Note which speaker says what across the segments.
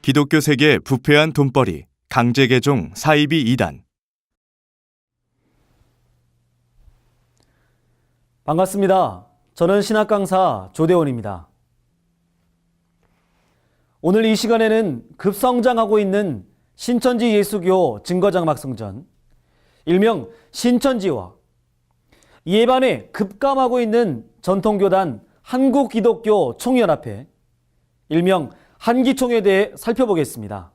Speaker 1: 기독교 세계 부패한 돈벌이 강제개종 사이비 이단.
Speaker 2: 반갑습니다. 저는 신학 강사 조대원입니다. 오늘 이 시간에는 급성장하고 있는 신천지 예수교 증거장막성전, 일명 신천지와 이에 반해 급감하고 있는 전통교단 한국기독교 총연합회, 일명 한기총에 대해 살펴보겠습니다.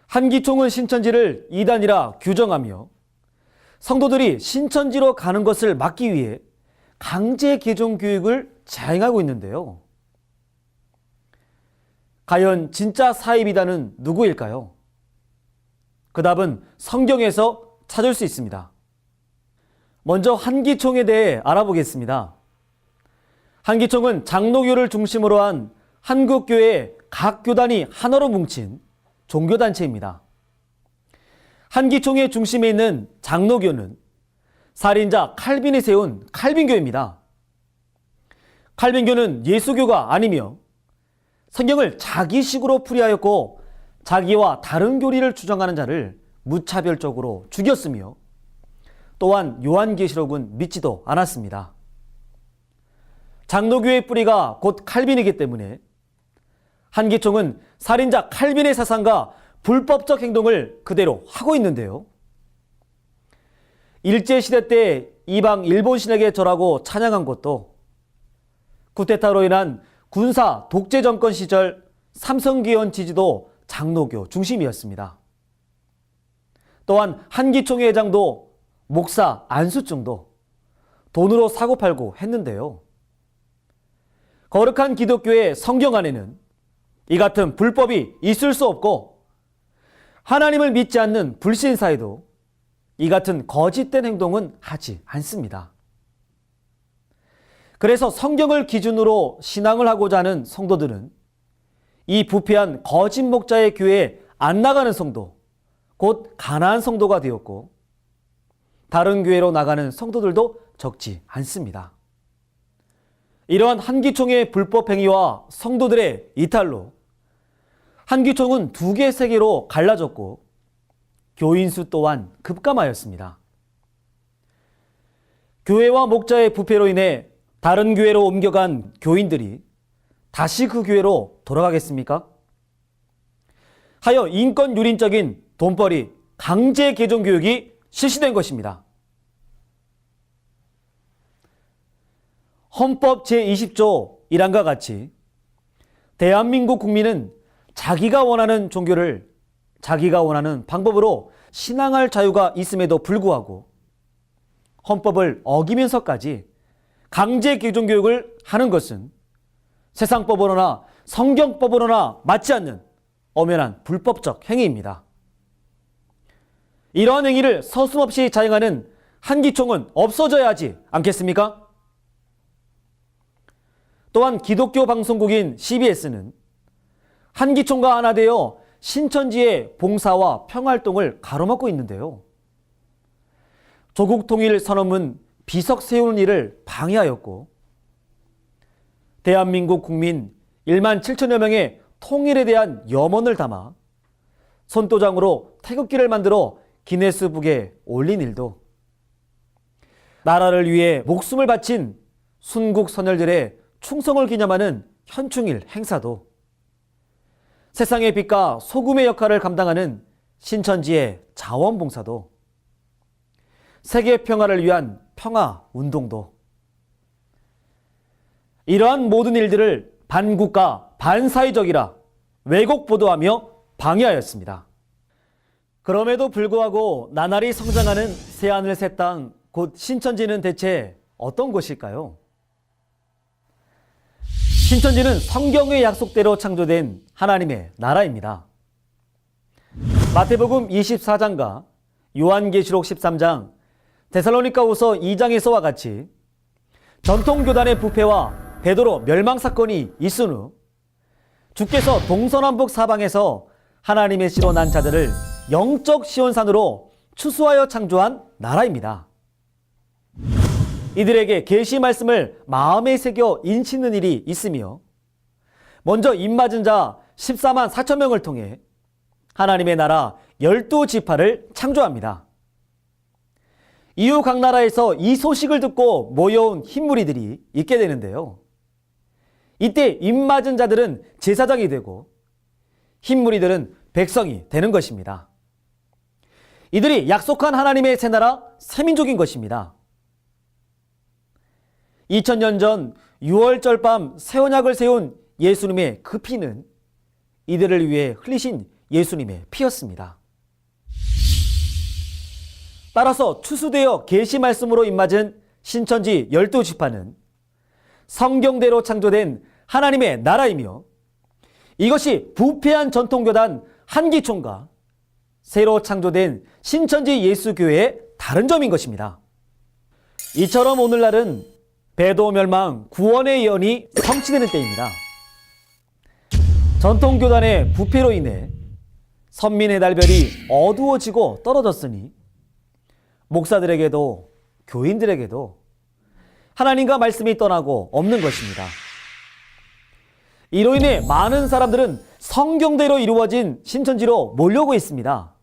Speaker 2: 한기총은 신천지를 이단이라 규정하며 성도들이 신천지로 가는 것을 막기 위해 강제 개종 교육을 자행하고 있는데요. 과연 진짜 사이비단은 누구일까요? 그 답은 성경에서 찾을 수 있습니다. 먼저 한기총에 대해 알아보겠습니다. 한기총은 장로교를 중심으로 한 한국교회 각 교단이 하나로 뭉친 종교단체입니다. 한기총의 중심에 있는 장로교는 살인자 칼빈이 세운 칼빈교입니다. 칼빈교는 예수교가 아니며 성경을 자기식으로 풀이하였고 자기와 다른 교리를 주장하는 자를 무차별적으로 죽였으며 또한 요한계시록은 믿지도 않았습니다. 장로교의 뿌리가 곧 칼빈이기 때문에 한기총은 살인자 칼빈의 사상과 불법적 행동을 그대로 하고 있는데요. 일제시대 때 이방 일본 신에게 절하고 찬양한 것도 쿠데타로 인한 군사 독재 정권 시절 삼성기원 지지도 장로교 중심이었습니다. 또한 한기총의 회장도 목사 안수증도 돈으로 사고팔고 했는데요. 거룩한 기독교의 성경 안에는 이 같은 불법이 있을 수 없고 하나님을 믿지 않는 불신사에도 이 같은 거짓된 행동은 하지 않습니다. 그래서 성경을 기준으로 신앙을 하고자 하는 성도들은 이 부패한 거짓 목자의 교회에 안 나가는 성도, 곧 가난한 성도가 되었고 다른 교회로 나가는 성도들도 적지 않습니다. 이러한 한기총의 불법 행위와 성도들의 이탈로 한기총은 두 개 세계로 갈라졌고 교인 수 또한 급감하였습니다. 교회와 목자의 부패로 인해 다른 교회로 옮겨간 교인들이 다시 그 교회로 돌아가겠습니까? 하여 인권유린적인 돈벌이 강제 개종 교육이 실시된 것입니다. 헌법 제20조 1항과 같이 대한민국 국민은 자기가 원하는 종교를 자기가 원하는 방법으로 신앙할 자유가 있음에도 불구하고 헌법을 어기면서까지 강제 개종 교육을 하는 것은 세상법으로나 성경법으로나 맞지 않는 엄연한 불법적 행위입니다. 이러한 행위를 서슴없이 자행하는 한기총은 없어져야 하지 않겠습니까? 또한 기독교 방송국인 CBS는 한기총과 하나 되어 신천지의 봉사와 평화활동을 가로막고 있는데요. 조국 통일 선언문 비석 세우는 일을 방해하였고 대한민국 국민 1만 7천여 명의 통일에 대한 염원을 담아 손도장으로 태극기를 만들어 기네스북에 올린 일도 나라를 위해 목숨을 바친 순국 선열들의 충성을 기념하는 현충일 행사도 세상의 빛과 소금의 역할을 감당하는 신천지의 자원봉사도 세계 평화를 위한 평화운동도 이러한 모든 일들을 반국가 반사회적이라 왜곡 보도하며 방해하였습니다. 그럼에도 불구하고 나날이 성장하는 새하늘 새 땅 곧 신천지는 대체 어떤 곳일까요? 신천지는 성경의 약속대로 창조된 하나님의 나라입니다. 마태복음 24장과 요한계시록 13장, 데살로니가후서 2장에서와 같이 전통교단의 부패와 베드로 멸망사건이 있은 후 주께서 동서남북 사방에서 하나님의 씨로 난 자들을 영적 시온산으로 추수하여 창조한 나라입니다. 이들에게 계시 말씀을 마음에 새겨 인치는 일이 있으며 먼저 입맞은 자 14만 4천 명을 통해 하나님의 나라 12지파를 창조합니다. 이후 각 나라에서 이 소식을 듣고 모여온 흰무리들이 있게 되는데요. 이때 입맞은 자들은 제사장이 되고 흰무리들은 백성이 되는 것입니다. 이들이 약속한 하나님의 새 나라 새민족인 것입니다. 2000년 전 6월절 밤 새 언약을 세운 예수님의 그 피는 이들을 위해 흘리신 예수님의 피였습니다. 따라서 추수되어 계시 말씀으로 입맞은 신천지 12지파는 성경대로 창조된 하나님의 나라이며 이것이 부패한 전통교단 한기총과 새로 창조된 신천지 예수교회의 다른 점인 것입니다. 이처럼 오늘날은 배도 멸망 구원의 예언이 성취되는 때입니다. 전통교단의 부패로 인해 선민의 달별이 어두워지고 떨어졌으니 목사들에게도 교인들에게도 하나님과 말씀이 떠나고 없는 것입니다. 이로 인해 많은 사람들은 성경대로 이루어진 신천지로 몰려오고 있습니다.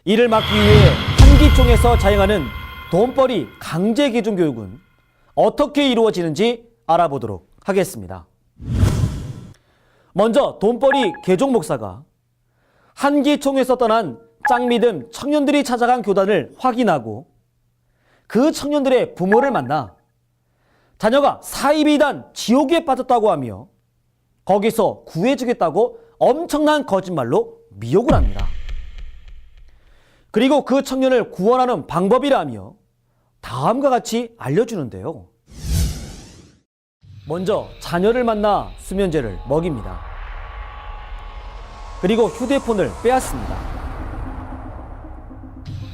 Speaker 2: 이를 막기 위해 한기총에서 자행하는 돈벌이 강제 개종 교육은 어떻게 이루어지는지 알아보도록 하겠습니다. 먼저 돈벌이 개종 목사가 한기총에서 떠난 짱 믿음 청년들이 찾아간 교단을 확인하고 그 청년들의 부모를 만나 자녀가 사이비단 지옥에 빠졌다고 하며 거기서 구해주겠다고 엄청난 거짓말로 미혹을 합니다. 그리고 그 청년을 구원하는 방법이라며 다음과 같이 알려주는데요. 먼저 자녀를 만나 수면제를 먹입니다. 그리고 휴대폰을 빼앗습니다.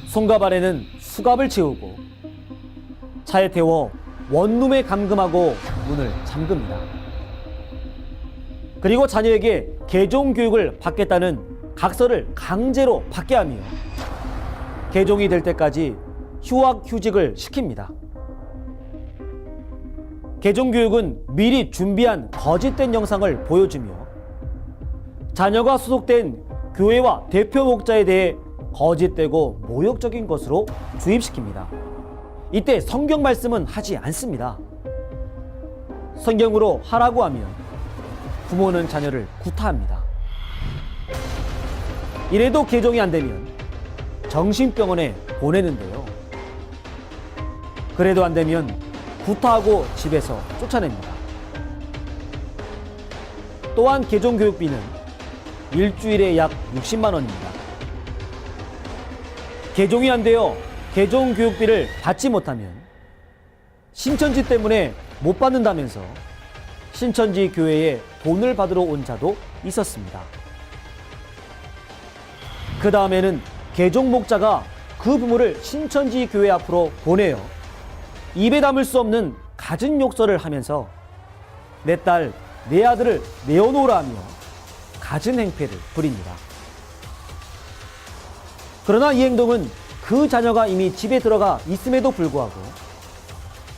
Speaker 2: 손과 발에는 수갑을 채우고 차에 태워 원룸에 감금하고 문을 잠급니다. 그리고 자녀에게 개종 교육을 받겠다는 각서를 강제로 받게 하며 개종이 될 때까지 휴학휴직을 시킵니다. 개종 교육은 미리 준비한 거짓된 영상을 보여주며 자녀가 소속된 교회와 대표 목자에 대해 거짓되고 모욕적인 것으로 주입시킵니다. 이때 성경 말씀은 하지 않습니다. 성경으로 하라고 하면 부모는 자녀를 구타합니다. 이래도 개종이 안 되면 정신병원에 보내는데요. 그래도 안 되면 구타하고 집에서 쫓아냅니다. 또한 개종 교육비는 일주일에 약 60만 원입니다. 개종이 안 되어 개종 교육비를 받지 못하면 신천지 때문에 못 받는다면서 신천지 교회에 돈을 받으러 온 자도 있었습니다. 그 다음에는 개종 목자가 그 부모를 신천지 교회 앞으로 보내어 입에 담을 수 없는 갖은 욕설을 하면서 내 딸, 내 아들을 내어놓으라 하며 갖은 행패를 부립니다. 그러나 이 행동은 그 자녀가 이미 집에 들어가 있음에도 불구하고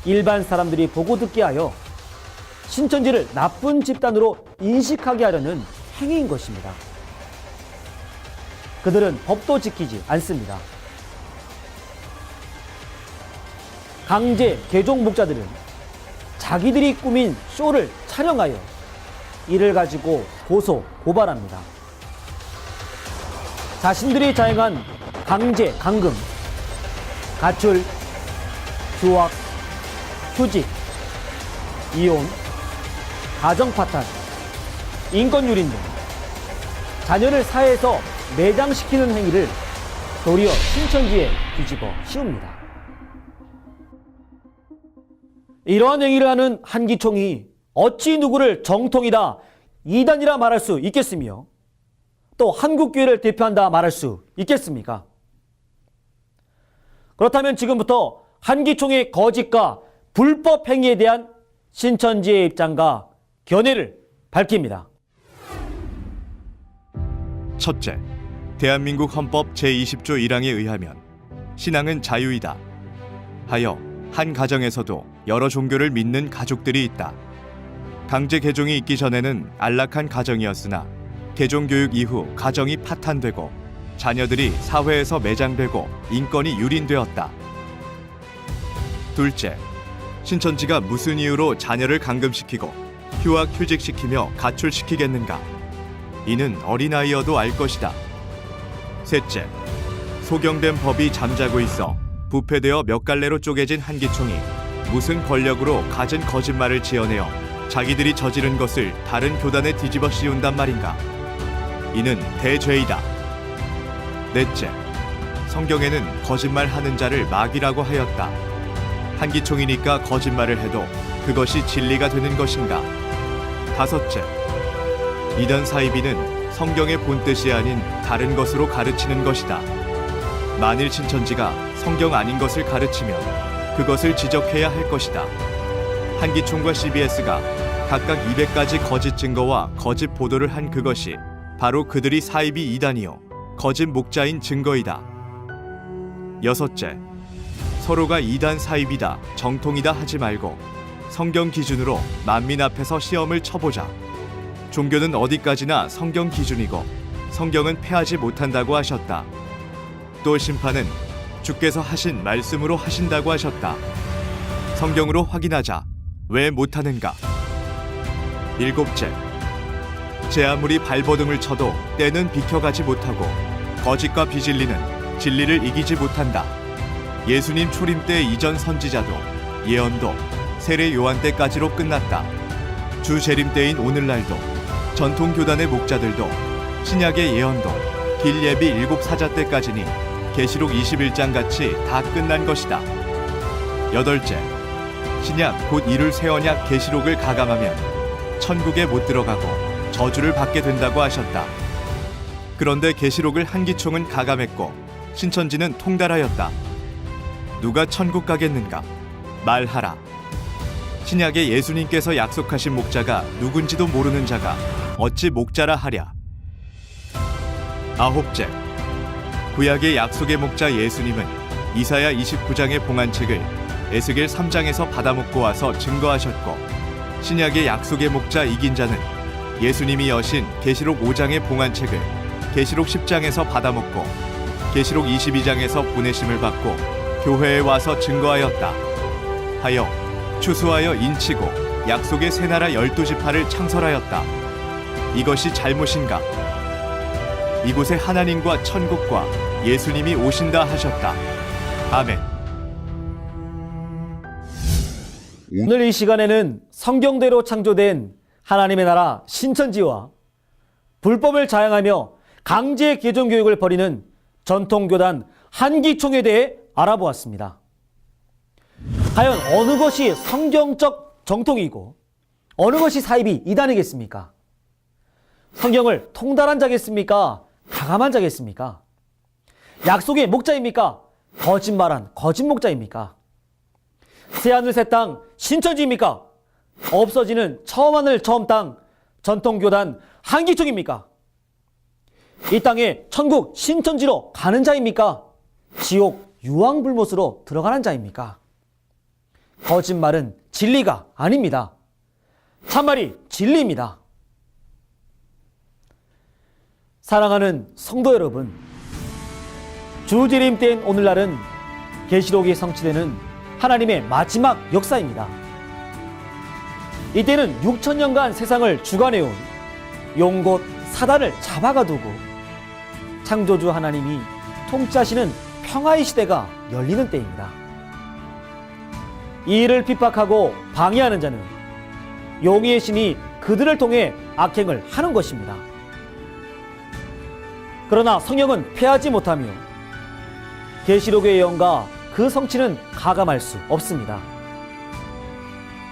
Speaker 2: 일반 사람들이 보고 듣게 하여 신천지를 나쁜 집단으로 인식하게 하려는 행위인 것입니다. 그들은 법도 지키지 않습니다. 강제 개종 목자들은 자기들이 꾸민 쇼를 촬영하여 이를 가지고 고소, 고발합니다. 자신들이 자행한 강제, 감금, 가출, 휴학, 휴직, 이혼, 가정파탄, 인권유린 등 자녀를 사회에서 매장시키는 행위를 도리어 신천지에 뒤집어 씌웁니다. 이러한 행위를 하는 한기총이 어찌 누구를 정통이다, 이단이라 말할 수 있겠으며 또 한국교회를 대표한다 말할 수 있겠습니까? 그렇다면 지금부터 한기총의 거짓과 불법 행위에 대한 신천지의 입장과 견해를 밝힙니다.
Speaker 1: 첫째, 대한민국 헌법 제20조 1항에 의하면 신앙은 자유이다 하여 한 가정에서도 여러 종교를 믿는 가족들이 있다. 강제 개종이 있기 전에는 안락한 가정이었으나 개종 교육 이후 가정이 파탄되고 자녀들이 사회에서 매장되고 인권이 유린되었다. 둘째, 신천지가 무슨 이유로 자녀를 감금시키고 휴학 휴직시키며 가출시키겠는가? 이는 어린아이여도 알 것이다. 셋째, 소경된 법이 잠자고 있어 부패되어 몇 갈래로 쪼개진 한기총이 무슨 권력으로 갖은 거짓말을 지어내어 자기들이 저지른 것을 다른 교단에 뒤집어 씌운단 말인가? 이는 대죄이다. 넷째, 성경에는 거짓말하는 자를 마귀라고 하였다. 한기총이니까 거짓말을 해도 그것이 진리가 되는 것인가? 다섯째, 이단 사이비는 성경의 본뜻이 아닌 다른 것으로 가르치는 것이다. 만일 신천지가 성경 아닌 것을 가르치면 그것을 지적해야 할 것이다. 한기총과 CBS가 각각 200가지 거짓 증거와 거짓 보도를 한 그것이 바로 그들이 사이비 이단이요 거짓 목자인 증거이다. 여섯째, 서로가 이단 사이비다, 정통이다 하지 말고 성경 기준으로 만민 앞에서 시험을 쳐보자. 종교는 어디까지나 성경 기준이고 성경은 패하지 못한다고 하셨다. 또 심판은 주께서 하신 말씀으로 하신다고 하셨다. 성경으로 확인하자. 왜 못하는가? 일곱째, 제 아무리 발버둥을 쳐도 때는 비켜가지 못하고 거짓과 비진리는 진리를 이기지 못한다. 예수님 초림 때 이전 선지자도 예언도 세례 요한 때까지로 끝났다. 주 재림 때인 오늘날도 전통 교단의 목자들도 신약의 예언도 길 예비 7 사자 때까지니 계시록 21장 같이 다 끝난 것이다. 여덟째, 신약 곧 이룰 새 언약 계시록을 가감하면 천국에 못 들어가고 저주를 받게 된다고 하셨다. 그런데 계시록을 한기총은 가감했고 신천지는 통달하였다. 누가 천국 가겠는가? 말하라. 신약에 예수님께서 약속하신 목자가 누군지도 모르는 자가 어찌 목자라 하랴. 아홉째, 구약의 약속의 목자 예수님은 이사야 29장의 봉안책을 에스겔 3장에서 받아먹고 와서 증거하셨고 신약의 약속의 목자 이긴 자는 예수님이 여신 계시록 5장의 봉안책을 계시록 10장에서 받아먹고 계시록 22장에서 보내심을 받고 교회에 와서 증거하였다. 하여 추수하여 인치고 약속의 새 나라 12지파를 창설하였다. 이것이 잘못인가? 이곳에 하나님과 천국과 예수님이 오신다 하셨다. 아멘.
Speaker 2: 오늘 이 시간에는 성경대로 창조된 하나님의 나라 신천지와 불법을 자행하며 강제 개종 교육을 벌이는 전통교단 한기총에 대해 알아보았습니다. 과연 어느 것이 성경적 정통이고 어느 것이 사이비 이단이겠습니까? 성경을 통달한 자겠습니까? 가감한 자겠습니까? 약속의 목자입니까? 거짓말한 거짓 목자입니까? 새하늘 새 땅 신천지입니까? 없어지는 처음 하늘 처음 땅 전통교단 한기총입니까? 이 땅에 천국 신천지로 가는 자입니까? 지옥 유황불못으로 들어가는 자입니까? 거짓말은 진리가 아닙니다. 참말이 진리입니다. 사랑하는 성도 여러분, 주재림 때인 오늘날은 계시록이 성취되는 하나님의 마지막 역사입니다. 이때는 6천년간 세상을 주관해온 용곳 사단을 잡아가두고 창조주 하나님이 통치하시는 평화의 시대가 열리는 때입니다. 이 일을 핍박하고 방해하는 자는 용의의 신이 그들을 통해 악행을 하는 것입니다. 그러나 성령은 패하지 못하며 계시록의 예언과 그 성취는 가감할 수 없습니다.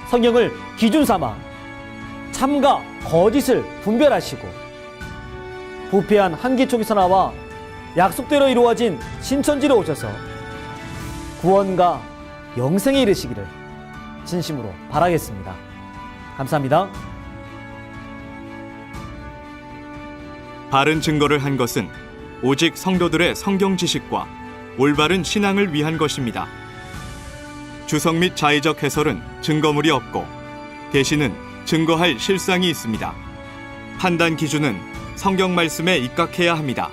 Speaker 2: 성령을 기준 삼아 참과 거짓을 분별하시고 부패한 한기총에서 나와 약속대로 이루어진 신천지로 오셔서 구원과 영생에 이르시기를 진심으로 바라겠습니다. 감사합니다.
Speaker 1: 바른 증거를 한 것은 오직 성도들의 성경 지식과 올바른 신앙을 위한 것입니다. 주석 및 자의적 해설은 증거물이 없고 계시는 증거할 실상이 있습니다. 판단 기준은 성경 말씀에 입각해야 합니다.